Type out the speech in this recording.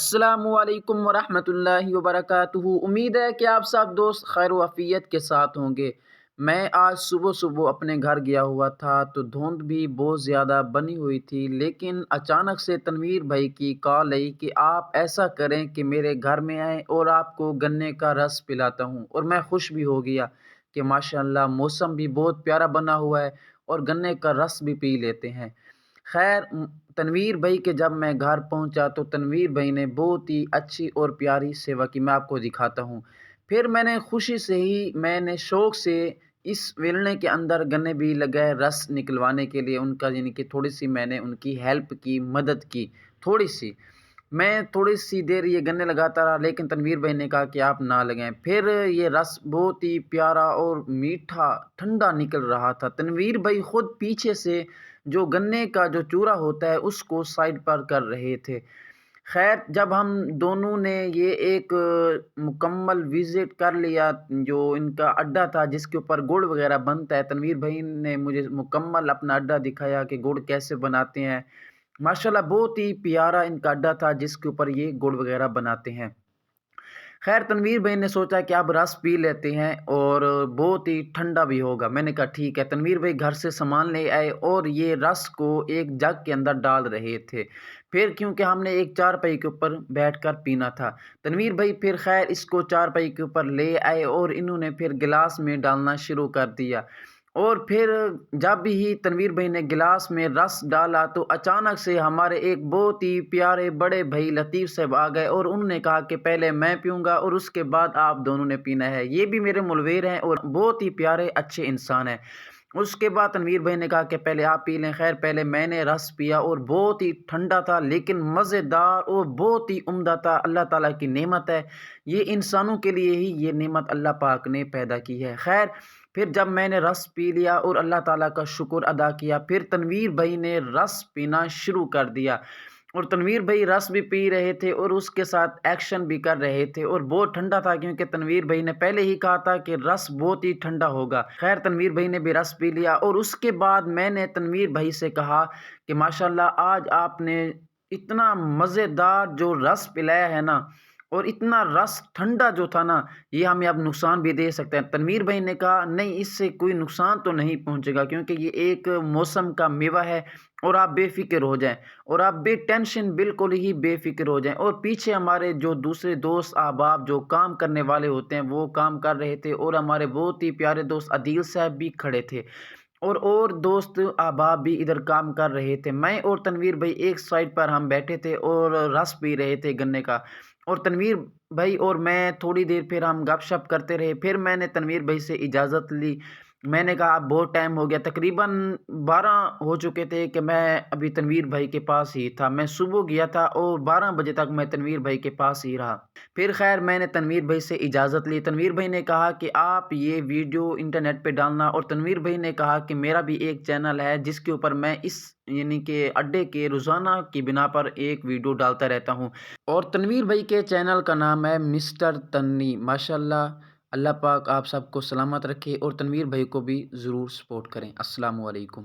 السلام علیکم ورحمۃ اللہ وبرکاتہ۔ امید ہے کہ آپ سب دوست خیر و عافیت کے ساتھ ہوں گے۔ میں آج صبح اپنے گھر گیا ہوا تھا تو دھند بھی بہت زیادہ بنی ہوئی تھی، لیکن اچانک سے تنویر بھائی کی کال آئی کہ آپ ایسا کریں کہ میرے گھر میں آئیں اور آپ کو گنے کا رس پلاتا ہوں، اور میں خوش بھی ہو گیا کہ ماشاءاللہ موسم بھی بہت پیارا بنا ہوا ہے اور گنے کا رس بھی پی لیتے ہیں۔ خیر، تنویر بھائی کے جب میں گھر پہنچا تو تنویر بھائی نے بہت ہی اچھی اور پیاری سیوا کی، میں آپ کو دکھاتا ہوں۔ پھر میں نے خوشی سے ہی میں نے شوق سے اس ویلنے کے اندر گنے بھی لگائے رس نکلوانے کے لیے، ان کا یعنی کہ تھوڑی سی میں نے ان کی ہیلپ کی، مدد کی تھوڑی سی۔ میں تھوڑی سی دیر یہ گنے لگاتا رہا، لیکن تنویر بھائی نے کہا کہ آپ نہ لگائیں۔ پھر یہ رس بہت ہی پیارا اور میٹھا ٹھنڈا نکل رہا تھا۔ تنویر بھائی خود پیچھے سے جو گنے کا جو چورا ہوتا ہے اس کو سائڈ پر کر رہے تھے۔ خیر، جب ہم دونوں نے یہ ایک مکمل وزٹ کر لیا، جو ان کا اڈا تھا جس کے اوپر گڑ وغیرہ بنتا ہے، تنویر بھائی نے مجھے مکمل اپنا اڈا دکھایا کہ گڑ کیسے بناتے ہیں۔ ماشاءاللہ بہت ہی پیارا ان کا اڈا تھا جس کے اوپر یہ گڑ وغیرہ بناتے ہیں۔ خیر، تنویر بھائی نے سوچا کہ اب رس پی لیتے ہیں اور بہت ہی ٹھنڈا بھی ہوگا۔ میں نے کہا ٹھیک ہے۔ تنویر بھائی گھر سے سامان لے آئے اور یہ رس کو ایک جگ کے اندر ڈال رہے تھے، پھر کیونکہ ہم نے ایک چارپائی کے اوپر بیٹھ کر پینا تھا۔ تنویر بھائی پھر خیر اس کو چارپائی کے اوپر لے آئے اور انہوں نے پھر گلاس میں ڈالنا شروع کر دیا، اور پھر جب ہی تنویر بھائی نے گلاس میں رس ڈالا تو اچانک سے ہمارے ایک بہت ہی پیارے بڑے بھائی لطیف صاحب آ گئے اور انہوں نے کہا کہ پہلے میں پیوں گا اور اس کے بعد آپ دونوں نے پینا ہے۔ یہ بھی میرے ملویر ہیں اور بہت ہی پیارے اچھے انسان ہیں۔ اس کے بعد تنویر بھائی نے کہا کہ پہلے آپ پی لیں۔ خیر، پہلے میں نے رس پیا اور بہت ہی ٹھنڈا تھا لیکن مزیدار اور بہت ہی عمدہ تھا۔ اللہ تعالیٰ کی نعمت ہے، یہ انسانوں کے لیے ہی یہ نعمت اللہ پاک نے پیدا کی ہے۔ خیر، پھر جب میں نے رس پی لیا اور اللہ تعالیٰ کا شکر ادا کیا، پھر تنویر بھائی نے رس پینا شروع کر دیا، اور تنویر بھائی رس بھی پی رہے تھے اور اس کے ساتھ ایکشن بھی کر رہے تھے، اور بہت ٹھنڈا تھا کیونکہ تنویر بھائی نے پہلے ہی کہا تھا کہ رس بہت ہی ٹھنڈا ہوگا۔ خیر، تنویر بھائی نے بھی رس پی لیا اور اس کے بعد میں نے تنویر بھائی سے کہا کہ ماشاءاللہ آج آپ نے اتنا مزیدار جو رس پلایا ہے نا، اور اتنا رس ٹھنڈا جو تھا نا، یہ ہمیں اب نقصان بھی دے سکتا ہے۔ تنویر بھائی نے کہا نہیں، اس سے کوئی نقصان تو نہیں پہنچے گا کیونکہ یہ ایک موسم کا میوہ ہے، اور آپ بے فکر ہو جائیں اور آپ بے ٹینشن بالکل ہی بے فکر ہو جائیں۔ اور پیچھے ہمارے جو دوسرے دوست احباب جو کام کرنے والے ہوتے ہیں وہ کام کر رہے تھے، اور ہمارے بہت ہی پیارے دوست عدیل صاحب بھی کھڑے تھے، اور دوست احباب بھی ادھر کام کر رہے تھے۔ میں اور تنویر بھائی ایک سائڈ پر ہم بیٹھے تھے اور رس پی رہے تھے گنے کا، اور تنویر بھائی اور میں تھوڑی دیر پھر ہم گپ شپ کرتے رہے۔ پھر میں نے تنویر بھائی سے اجازت لی، میں نے کہا اب بہت ٹائم ہو گیا، تقریباً 12 ہو چکے تھے کہ میں ابھی تنویر بھائی کے پاس ہی تھا۔ میں صبح گیا تھا اور 12 بجے تک میں تنویر بھائی کے پاس ہی رہا۔ پھر خیر میں نے تنویر بھائی سے اجازت لی۔ تنویر بھائی نے کہا کہ آپ یہ ویڈیو انٹرنیٹ پہ ڈالنا، اور تنویر بھائی نے کہا کہ میرا بھی ایک چینل ہے جس کے اوپر میں اس یعنی کہ اڈے کے روزانہ کی بنا پر ایک ویڈیو ڈالتا رہتا ہوں، اور تنویر بھائی کے چینل کا نام ہے مسٹر تنی۔ ماشاءاللہ اللہ پاک آپ سب کو سلامت رکھے، اور تنویر بھائی کو بھی ضرور سپورٹ کریں۔ السلام علیکم۔